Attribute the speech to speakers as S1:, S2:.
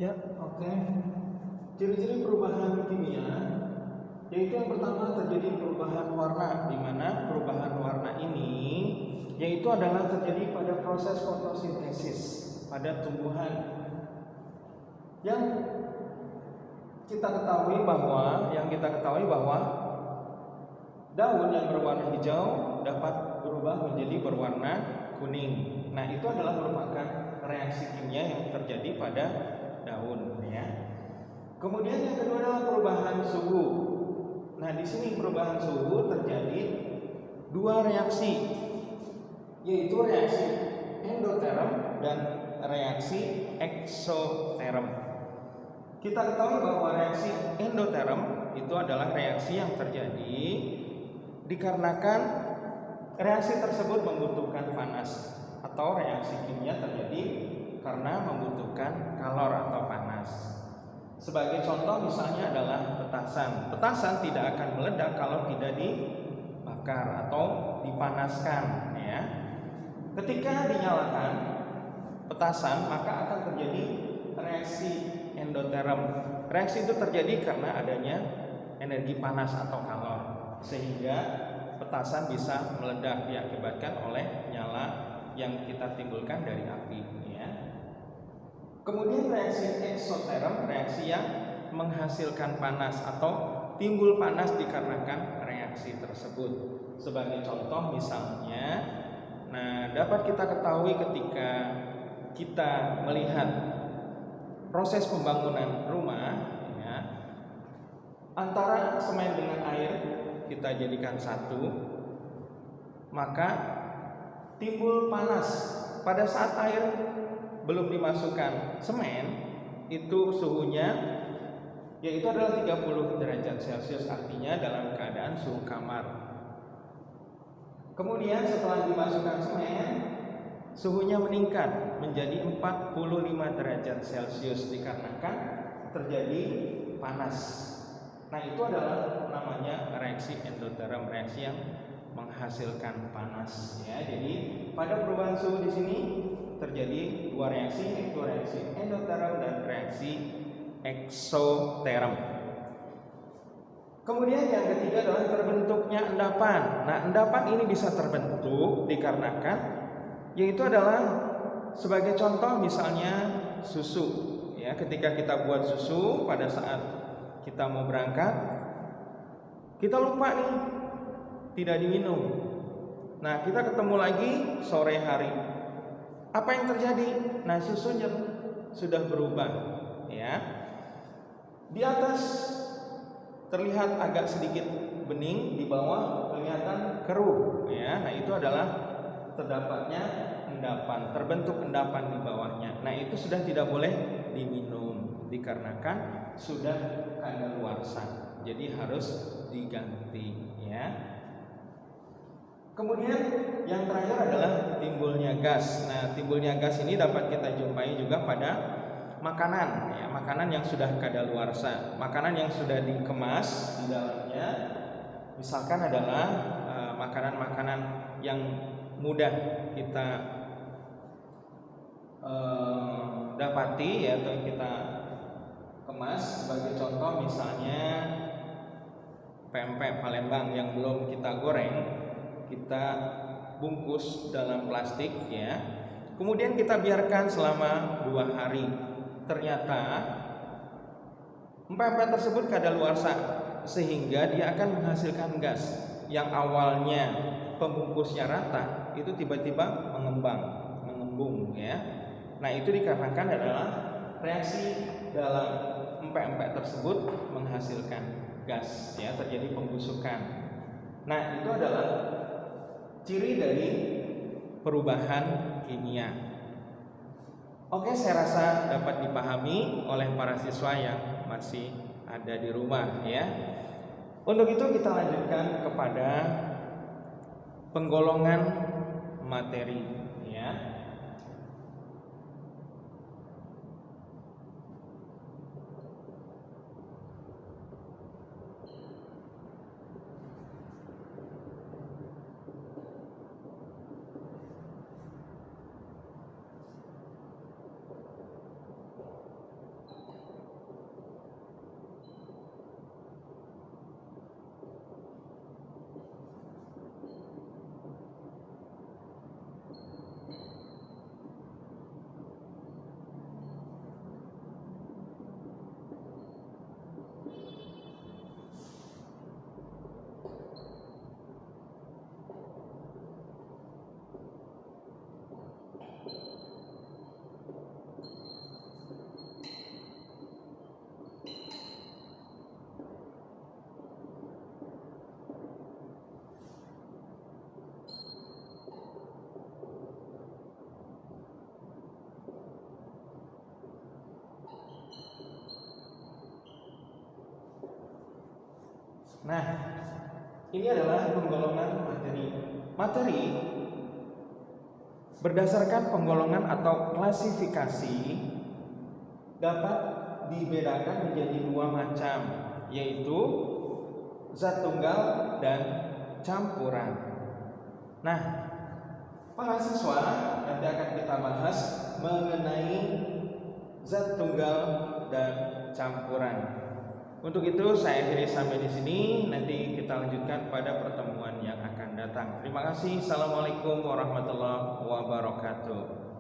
S1: Ya, oke. Ciri-ciri perubahan kimia yaitu yang pertama terjadi perubahan warna, di mana perubahan warna ini yaitu adalah terjadi pada proses fotosintesis pada tumbuhan. Yang kita ketahui bahwa daun yang berwarna hijau dapat berubah menjadi berwarna kuning. Nah, itu adalah merupakan reaksi kimia yang terjadi pada daun, ya. Kemudian yang kedua adalah perubahan suhu. Nah, di sini perubahan suhu terjadi dua reaksi, yaitu reaksi endoterm dan reaksi eksoterm. Kita ketahui bahwa reaksi endoterm itu adalah reaksi yang terjadi dikarenakan reaksi tersebut membutuhkan panas, atau reaksi kimia terjadi karena membutuhkan kalor atau panas. Sebagai contoh misalnya adalah petasan. Petasan tidak akan meledak kalau tidak dibakar atau dipanaskan, ya. Ketika dinyalakan petasan, maka akan terjadi reaksi endoterm. Reaksi itu terjadi karena adanya energi panas atau kalor, sehingga petasan bisa meledak diakibatkan oleh nyala yang kita timbulkan dari api, ya. Kemudian reaksi eksoterm, reaksi yang menghasilkan panas atau timbul panas dikarenakan reaksi tersebut. Sebagai contoh misalnya, dapat kita ketahui ketika kita melihat proses pembangunan rumah, ya, antara semen dengan air kita jadikan satu, maka timbul panas. Pada saat air belum dimasukkan semen, itu suhunya yaitu adalah 30 derajat Celcius, artinya dalam keadaan suhu kamar. Kemudian setelah dimasukkan semen, suhunya meningkat menjadi 45 derajat Celcius dikarenakan terjadi panas. Nah, itu adalah namanya reaksi endoterm, reaksi yang menghasilkan panas, ya. Jadi pada perubahan suhu di sini terjadi dua reaksi, yaitu reaksi endoterm dan reaksi eksoterm. Kemudian yang ketiga adalah terbentuknya endapan. Nah, endapan ini bisa terbentuk dikarenakan yaitu adalah sebagai contoh misalnya susu, ya. Ketika kita buat susu pada saat kita mau berangkat, kita lupa nih, tidak diminum. Nah, kita ketemu lagi sore hari. Apa yang terjadi? Nah, susunya sudah berubah, ya. Di atas terlihat agak sedikit bening, di bawah kelihatan keruh, ya. Nah, itu adalah terdapatnya endapan, terbentuk endapan di bawahnya. Nah, itu sudah tidak boleh diminum dikarenakan sudah kadaluarsa. Jadi harus diganti, ya. Kemudian yang terakhir adalah timbulnya gas. Nah, timbulnya gas ini dapat kita jumpai juga pada makanan, ya, makanan yang sudah kadaluarsa, makanan yang sudah dikemas di dalamnya. Misalkan adalah makanan-makanan yang mudah kita dapati, ya, atau kita kemas. Sebagai contoh misalnya pempek Palembang yang belum kita goreng, kita bungkus dalam plastik, ya. Kemudian kita biarkan selama 2 hari. Ternyata pempek tersebut kadaluarsa, sehingga dia akan menghasilkan gas yang awalnya pembungkusnya rata, itu tiba-tiba mengembung, ya. Nah, itu dikarenakan adalah reaksi dalam empek-empek tersebut menghasilkan gas, ya, terjadi pembusukan. Nah, itu adalah ciri dari perubahan kimia. Oke, saya rasa dapat dipahami oleh para siswa yang masih ada di rumah, ya. Untuk itu kita lanjutkan kepada penggolongan materi, ya. Nah, ini adalah penggolongan materi. Materi berdasarkan penggolongan atau klasifikasi dapat dibedakan menjadi dua macam, yaitu zat tunggal dan campuran. Nah, para siswa nanti akan kita bahas mengenai zat tunggal dan campuran. Untuk itu saya akhiri sampai di sini. Nanti kita lanjutkan pada pertemuan yang akan datang. Terima kasih. Assalamualaikum warahmatullahi wabarakatuh.